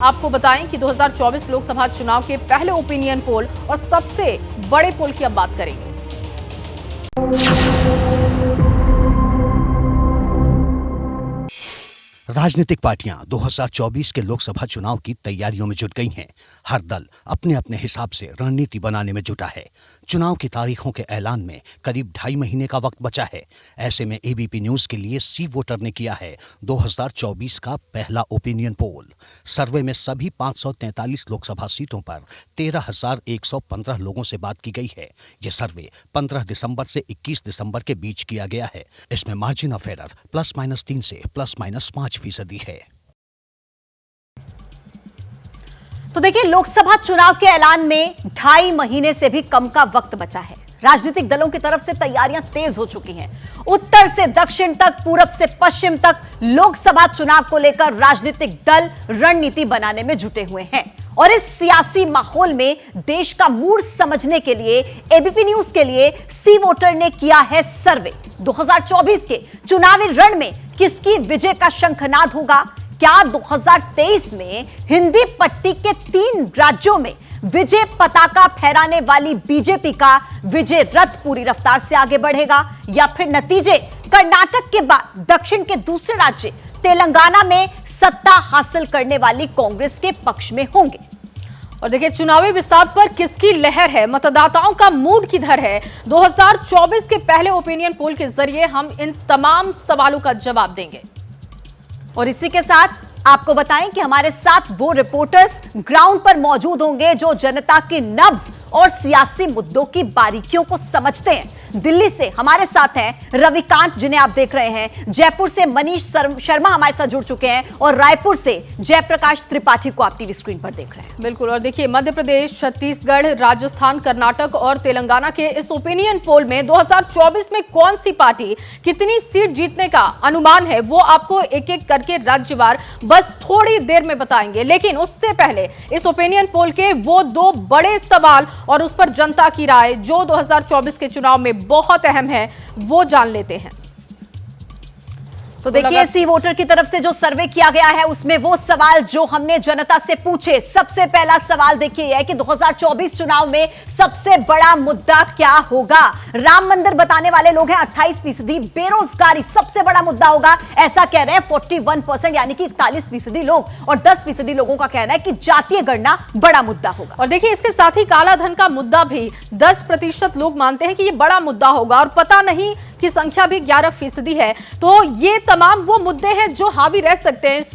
आपको बताएं कि 2024 लोकसभा चुनाव के पहले ओपिनियन पोल और सबसे बड़े पोल की अब बात करेंगे। राजनीतिक पार्टियां 2024 के लोकसभा चुनाव की तैयारियों में जुट गई हैं। हर दल अपने अपने हिसाब से रणनीति बनाने में जुटा है। चुनाव की तारीखों के ऐलान में करीब 2.5 महीने का वक्त बचा है। ऐसे में एबीपी न्यूज के लिए सी वोटर ने किया है 2024 का पहला ओपिनियन पोल। सर्वे में सभी 543 लोकसभा सीटों पर 13,115 लोगों से बात की गई है। यह सर्वे 15 दिसंबर से 21 दिसंबर के बीच किया गया है। इसमें मार्जिन ऑफ एरर +-3 से +-5% है। तो देखिए, लोकसभा चुनाव के ऐलान में 2.5 महीने से भी कम का वक्त बचा है। राजनीतिक दलों की तरफ से तैयारियां तेज हो चुकी हैं। उत्तर से दक्षिण तक, पूरब से पश्चिम तक लोकसभा चुनाव को लेकर राजनीतिक दल रणनीति बनाने में जुटे हुए हैं। और इस सियासी माहौल में देश का मूड समझने के लिए एबीपी न्यूज के लिए सी वोटर ने किया है सर्वे। 2024 के चुनावी रण में किसकी विजय का शंखनाद होगा? क्या 2023 में हिंदी पट्टी के 3 राज्यों में विजय पताका फहराने वाली बीजेपी का विजय रथ पूरी रफ्तार से आगे बढ़ेगा, या फिर नतीजे कर्नाटक के बाद दक्षिण के दूसरे राज्य तेलंगाना में सत्ता हासिल करने वाली कांग्रेस के पक्ष में होंगे? और देखिए, चुनावी विषाद पर किसकी लहर है, मतदाताओं का मूड किधर है, 2024 के पहले ओपिनियन पोल के जरिए हम इन तमाम सवालों का जवाब देंगे। और इसी के साथ आपको बताएं कि हमारे साथ वो रिपोर्टर्स ग्राउंड पर मौजूद होंगे जो जनता की नब्ज और सियासी मुद्दों की बारीकियों को समझते हैं। दिल्ली से हमारे साथ हैं रविकांत, जिन्हें आप देख रहे हैं। जयपुर से मनीष शर्मा हमारे साथ जुड़ चुके हैं और रायपुर से जयप्रकाश त्रिपाठी को आप टीवी स्क्रीन पर देख रहे हैं। बिल्कुल। और देखिए, मध्य प्रदेश, छत्तीसगढ़, राजस्थान, कर्नाटक और तेलंगाना के इस ओपिनियन पोल में 2024 में कौन सी पार्टी कितनी सीट जीतने का अनुमान है, वो आपको एक एक करके राज्यवार बस थोड़ी देर में बताएंगे। लेकिन उससे पहले इस ओपिनियन पोल के वो 2 बड़े सवाल और उस पर जनता की राय जो 2024 के चुनाव में बहुत अहम है, वो जान लेते हैं। तो देखिए, सी वोटर की तरफ से जो सर्वे किया गया है उसमें वो सवाल जो हमने जनता से पूछे, सबसे पहला सवाल देखिए है कि 2024 चुनाव में सबसे बड़ा मुद्दा क्या होगा। राम मंदिर बताने वाले लोग हैं 28%, बेरोजगारी सबसे बड़ा मुद्दा होगा ऐसा कह रहे हैं 41%, यानी कि 41% लोग, और 10% लोगों का कहना है कि जातीय गणना बड़ा मुद्दा होगा। और देखिए, इसके साथ ही काला धन का मुद्दा भी 10% लोग मानते हैं कि ये बड़ा मुद्दा होगा, और पता नहीं की संख्या भी 11% है। तो ये तमाम वो मुद्दे हैं जो हावी रह सकते हैं इस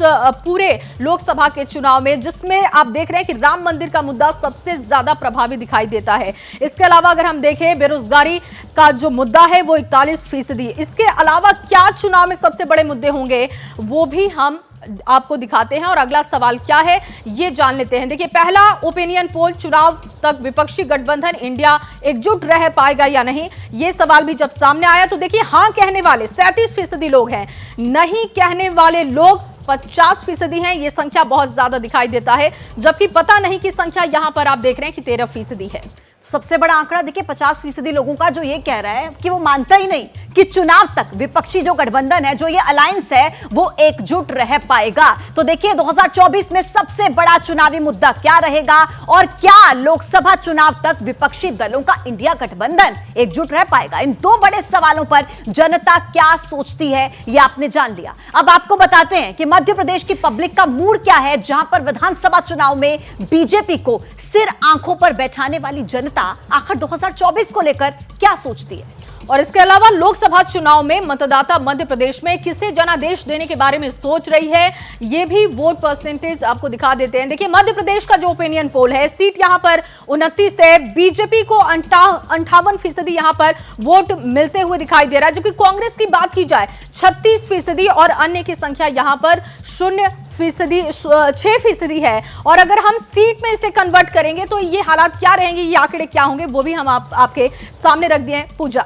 पूरे लोकसभा के चुनाव में, जिसमें आप देख रहे हैं कि राम मंदिर का मुद्दा सबसे ज्यादा प्रभावी दिखाई देता है। इसके अलावा अगर हम देखें, बेरोजगारी का जो मुद्दा है वो 41%। इसके अलावा क्या चुनाव में सबसे बड़े मुद्दे होंगे वो भी हम आपको दिखाते हैं, और अगला सवाल क्या है ये जान लेते हैं। देखिए, पहला ओपिनियन पोल, चुनाव तक विपक्षी गठबंधन इंडिया एकजुट रह पाएगा या नहीं, ये सवाल भी जब सामने आया तो देखिए, हां कहने वाले 37% लोग हैं, नहीं कहने वाले लोग 50% हैं। ये संख्या बहुत ज्यादा दिखाई देता है, जबकि पता नहीं की संख्या यहां पर आप देख रहे हैं कि 13% है। सबसे बड़ा आंकड़ा देखिए 50% लोगों का, जो ये कह रहा है कि वो मानता ही नहीं कि चुनाव तक विपक्षी जो गठबंधन है, जो ये अलायंस है, वो एकजुट रह पाएगा। तो देखिए, 2024 में सबसे बड़ा चुनावी मुद्दा क्या रहेगा, और क्या लोकसभा चुनाव तक विपक्षी दलों का इंडिया गठबंधन एकजुट रह पाएगा? इन 2 बड़े सवालों पर जनता क्या सोचती है, ये आपने जान लिया। अब आपको बताते हैं कि मध्य प्रदेश की पब्लिक का मूड क्या है, जहां पर विधानसभा चुनाव में बीजेपी को सिर आंखों पर बैठाने वाली जनता आखिर 2024 को लेकर क्या सोचती है। और इसके अलावा लोकसभा चुनाव में मतदाता मध्य प्रदेश में किसे जनादेश देने के बारे में सोच रही है, ये भी वोट परसेंटेज आपको दिखा देते हैं। देखिए, मध्य प्रदेश का जो ओपिनियन पोल है, सीट यहां पर 29 है, बीजेपी को 58% यहां पर वोट मिलते हुए दिखाई दे रहा है, जबकि कांग्रेस की बात की जाए 36% और अन्य की संख्या यहां पर 6% है। और अगर हम सीट में इसे कन्वर्ट करेंगे तो ये हालात क्या रहेंगे, ये आंकड़े क्या होंगे, वो भी हम आपके सामने रख दिए हैं। पूजा,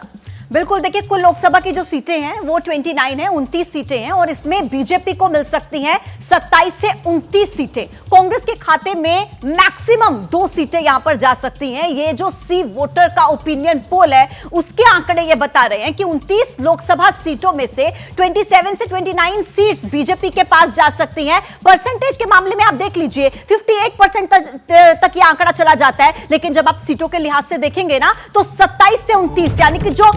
बिल्कुल, देखिए कुल लोकसभा की जो सीटें हैं वो 29 है, 29 सीटें हैं और इसमें बीजेपी को मिल सकती हैं 27 से 29 सीटें। कांग्रेस के खाते में मैक्सिमम 2 सीटें यहां पर जा सकती हैं। ये जो सी वोटर का ओपिनियन पोल है उसके आंकड़े ये बता रहे हैं कि 29 लोकसभा सीटों में से 27 से 29 सीट्स बीजेपी के पास जा सकती हैं। परसेंटेज के मामले में आप देख लीजिए 58% तक ये आंकड़ा चला जाता है, लेकिन जब आप सीटों के लिहाज से देखेंगे ना तो 27 से 29 यानी कि जो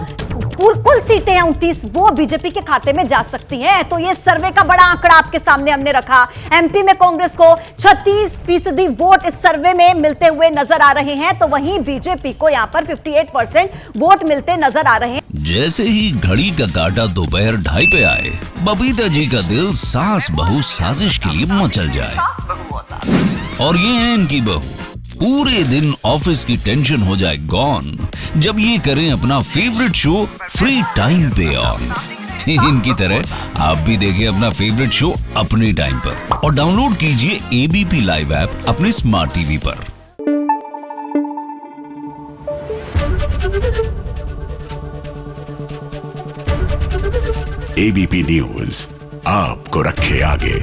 कुल सीटें हैं 29 वो बीजेपी के खाते में जा सकती हैं। तो ये सर्वे का बड़ा आंकड़ा आपके सामने हमने रखा। एमपी में कांग्रेस को 36% वोट इस सर्वे में मिलते हुए नजर आ रहे हैं, तो वहीं बीजेपी को यहां पर 58% वोट मिलते नजर आ रहे हैं। जैसे ही घड़ी का काटा दोपहर 2:30 पे आए, बबीता जी का दिल सास बहू साजिश के लिए मचल जाए। और ये है इनकी बहू, पूरे दिन ऑफिस की टेंशन हो जाए गॉन जब ये करें अपना फेवरेट शो फ्री टाइम पे ऑन। इनकी तरह आप भी देखें अपना फेवरेट शो अपने टाइम पर और डाउनलोड कीजिए एबीपी लाइव ऐप अपने स्मार्ट टीवी पर। एबीपी न्यूज आपको रखे आगे।